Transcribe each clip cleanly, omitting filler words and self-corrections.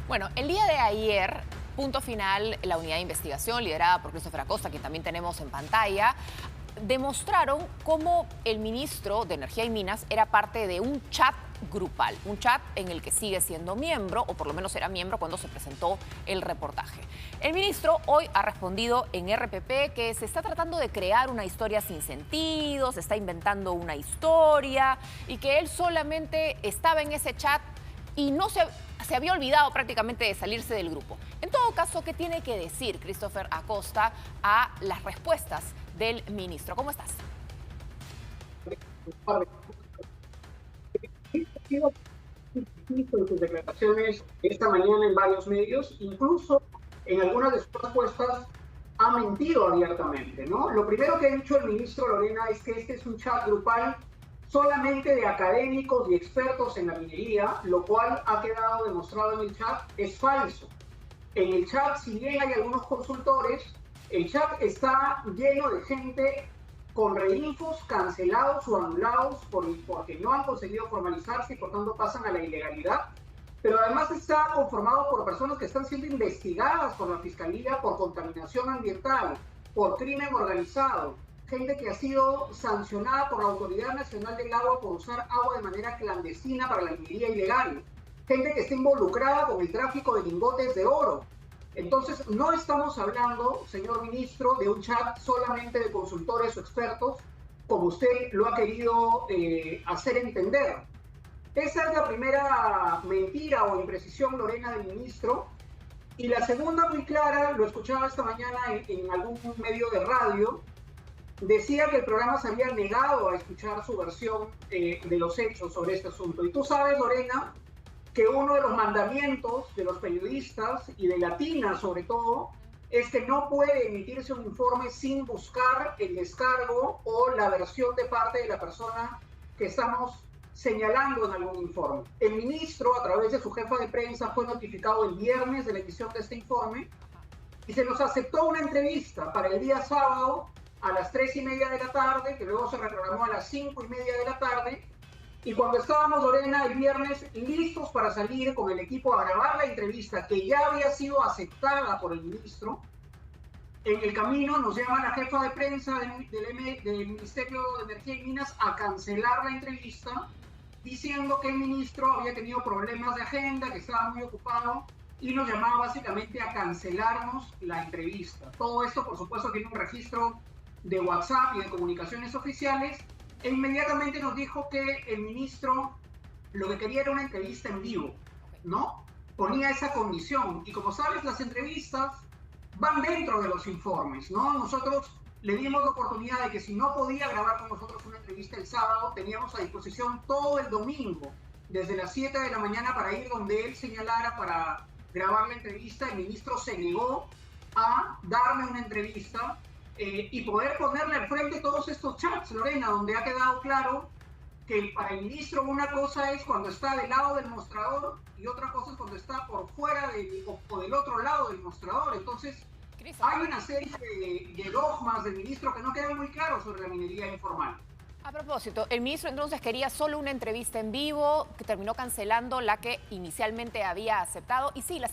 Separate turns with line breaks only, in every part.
Bueno, el día de ayer, punto final, la unidad de investigación liderada por Christopher Acosta, quien también tenemos en pantalla, demostraron cómo el ministro de Energía y Minas era parte de un chat grupal, un chat en el que sigue siendo miembro, o por lo menos era miembro cuando se presentó el reportaje. El ministro hoy ha respondido en RPP que se está tratando de crear una historia sin sentido, se está inventando una historia y que él solamente estaba en ese chat y no se había olvidado prácticamente de salirse del grupo. En todo caso, ¿qué tiene que decir Christopher Acosta a las respuestas del ministro? ¿Cómo estás?
En sus declaraciones esta mañana en varios medios, incluso en algunas de sus respuestas ha mentido abiertamente, ¿no? Lo primero que ha dicho el ministro Lorena es que este es un chat grupal solamente de académicos y expertos en la minería, lo cual ha quedado demostrado en el chat, es falso. En el chat, si bien hay algunos consultores, el chat está lleno de gente con reinfos cancelados o anulados porque no han conseguido formalizarse y por tanto pasan a la ilegalidad. Pero además está conformado por personas que están siendo investigadas por la Fiscalía por contaminación ambiental, por crimen organizado, gente que ha sido sancionada por la Autoridad Nacional del Agua por usar agua de manera clandestina para la minería ilegal, gente que está involucrada con el tráfico de lingotes de oro. Entonces, no estamos hablando, señor ministro, de un chat solamente de consultores o expertos, como usted lo ha querido hacer entender. Esa es la primera mentira o imprecisión, Lorena, del ministro. Y la segunda, muy clara, lo escuchaba esta mañana en algún medio de radio, decía que el programa se había negado a escuchar su versión de los hechos sobre este asunto. Y tú sabes, Lorena, que uno de los mandamientos de los periodistas y de Latina sobre todo es que no puede emitirse un informe sin buscar el descargo o la versión de parte de la persona que estamos señalando en algún informe. El ministro, a través de su jefa de prensa, fue notificado el viernes de la emisión de este informe y se nos aceptó una entrevista para el día sábado a las 3:30 de la tarde, que luego se reprogramó a las 5:30 de la tarde. Y cuando estábamos, Lorena, el viernes listos para salir con el equipo a grabar la entrevista que ya había sido aceptada por el ministro, en el camino nos llama la jefa de prensa del Ministerio de Energía y Minas a cancelar la entrevista, diciendo que el ministro había tenido problemas de agenda, que estaba muy ocupado, y nos llamaba básicamente a cancelarnos la entrevista. Todo esto, por supuesto, tiene un registro de WhatsApp y de comunicaciones oficiales, e inmediatamente nos dijo que el ministro lo que quería era una entrevista en vivo, ¿no? Ponía esa condición. Y como sabes, las entrevistas van dentro de los informes, ¿no? Nosotros le dimos la oportunidad de que si no podía grabar con nosotros una entrevista el sábado, teníamos a disposición todo el domingo, desde las 7 de la mañana para ir donde él señalara para grabar la entrevista. El ministro se negó a darme una entrevista y poder ponerle al frente todos estos chats, Lorena, donde ha quedado claro que para el ministro una cosa es cuando está del lado del mostrador y otra cosa es cuando está por fuera o del otro lado del mostrador. Entonces, hay una serie de dogmas del ministro que no quedan muy claros sobre la minería informal.
A propósito, el ministro entonces quería solo una entrevista en vivo, que terminó cancelando la que inicialmente había aceptado. Y sí, las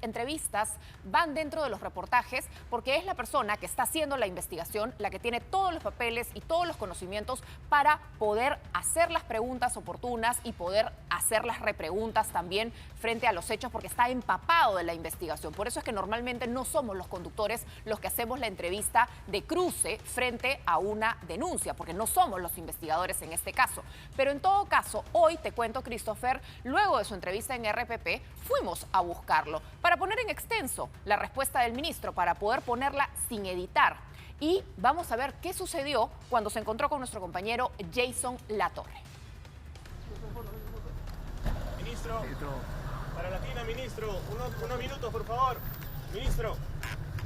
entrevistas van dentro de los reportajes porque es la persona que está haciendo la investigación, la que tiene todos los papeles y todos los conocimientos para poder hacer las preguntas oportunas y poder hacer las repreguntas también frente a los hechos, porque está empapado de la investigación. Por eso es que normalmente no somos los conductores los que hacemos la entrevista de cruce frente a una denuncia, porque no somos los investigadores en este caso. Pero en todo caso, hoy te cuento, Christopher, luego de su entrevista en RPP, fuimos a buscarlo para poner en extenso la respuesta del ministro, para poder ponerla sin editar. Y vamos a ver qué sucedió cuando se encontró con nuestro compañero Jason Latorre.
Ministro, para Latina, ministro, unos minutos, por favor. Ministro,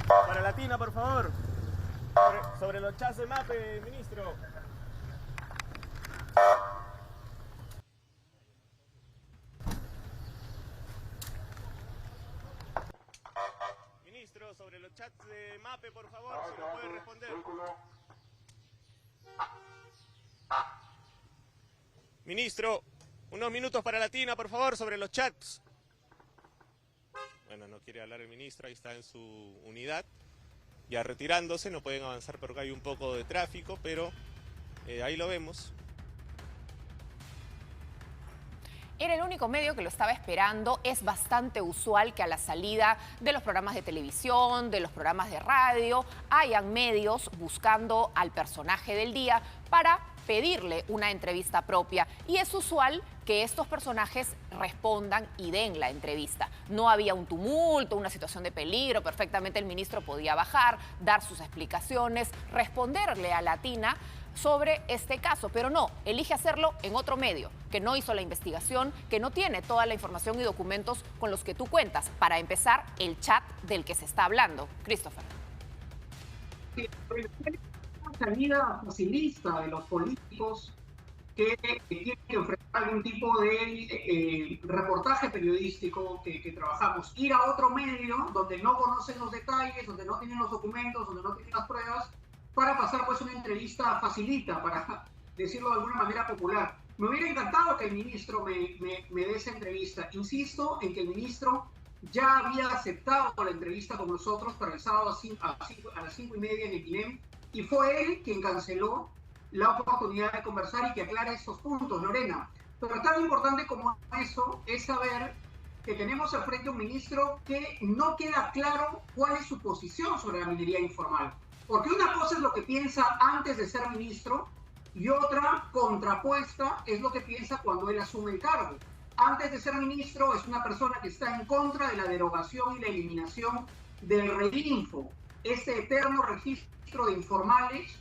para Latina, por favor. Sobre los chats de MAPE, ministro. Ministro, sobre los chats de MAPE, por favor, si nos puede responder. Ministro, unos minutos para Latina, por favor, sobre los chats. Bueno, no quiere hablar el ministro, ahí está en su unidad, ya retirándose, no pueden avanzar porque hay un poco de tráfico, pero ahí lo vemos.
Era el único medio que lo estaba esperando. Es bastante usual que a la salida de los programas de televisión, de los programas de radio, hayan medios buscando al personaje del día para pedirle una entrevista propia. Y es usual que estos personajes respondan y den la entrevista. No había un tumulto, una situación de peligro. Perfectamente el ministro podía bajar, dar sus explicaciones, responderle a Latina sobre este caso, pero no, elige hacerlo en otro medio, que no hizo la investigación, que no tiene toda la información y documentos con los que tú cuentas. Para empezar, el chat del que se está hablando. Christopher.
Una salida facilista de los políticos que tienen que enfrentar algún tipo de reportaje periodístico que trabajamos. Ir a otro medio donde no conocen los detalles, donde no tienen los documentos, donde no tienen las pruebas, para pasar pues una entrevista facilita, para decirlo de alguna manera popular. Me hubiera encantado que el ministro me dé esa entrevista. Insisto en que el ministro ya había aceptado la entrevista con nosotros para el sábado a las 5:30 en el INEM, y fue él quien canceló la oportunidad de conversar y que aclare estos puntos, Lorena. Pero tan importante como eso es saber que tenemos al frente un ministro que no queda claro cuál es su posición sobre la minería informal. Porque una cosa es lo que piensa antes de ser ministro y otra contrapuesta es lo que piensa cuando él asume el cargo. Antes de ser ministro es una persona que está en contra de la derogación y la eliminación del REINFO, ese eterno registro de informales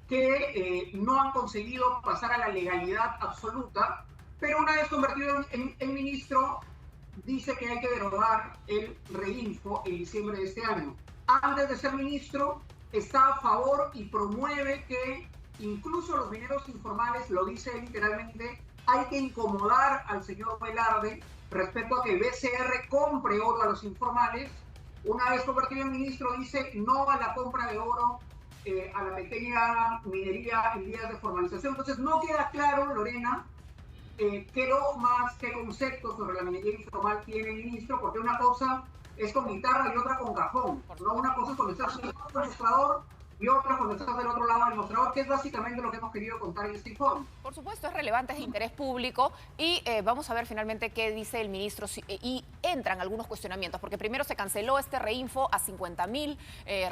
que no han conseguido pasar a la legalidad absoluta, pero una vez convertido en ministro dice que hay que derogar el REINFO en diciembre de este año. Antes de ser ministro está a favor y promueve que incluso los mineros informales, lo dice literalmente, hay que incomodar al señor Velarde respecto a que el BCR compre oro a los informales. Una vez convertido en ministro dice no a la compra de oro a la pequeña minería en vías de formalización. Entonces no queda claro, Lorena, qué dogmas, qué conceptos sobre la minería informal tiene el ministro, porque una cosa es con guitarra y otra con cajón. ¿No? Una cosa es cuando estás en el mostrador y otra cuando estás del otro lado del mostrador, que es básicamente lo que hemos querido contar en este informe.
Por supuesto, es relevante, es de interés público y vamos a ver finalmente qué dice el ministro y entran algunos cuestionamientos, porque primero se canceló este REINFO a 50.000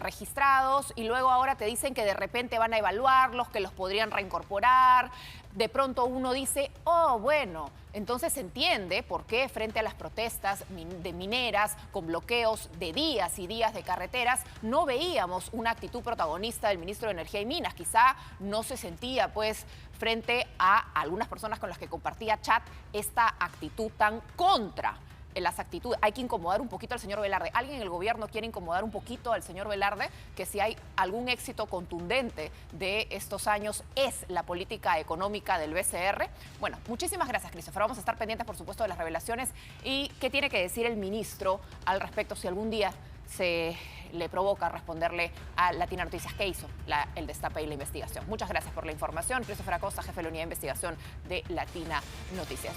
registrados y luego ahora te dicen que de repente van a evaluarlos, que los podrían reincorporar. De pronto uno dice, oh, bueno, entonces se entiende por qué frente a las protestas de mineras con bloqueos de días y días de carreteras no veíamos una actitud protagonista del ministro de Energía y Minas. Quizá no se sentía, pues, frente a algunas personas con las que compartía chat esta actitud tan contra las actitudes. Hay que incomodar un poquito al señor Velarde. ¿Alguien en el gobierno quiere incomodar un poquito al señor Velarde? Que si hay algún éxito contundente de estos años es la política económica del BCR. Bueno, muchísimas gracias, Christopher. Vamos a estar pendientes, por supuesto, de las revelaciones y qué tiene que decir el ministro al respecto si algún día se le provoca responderle a Latina Noticias qué hizo el destape y la investigación. Muchas gracias por la información. Christopher Acosta, jefe de la Unidad de Investigación de Latina Noticias.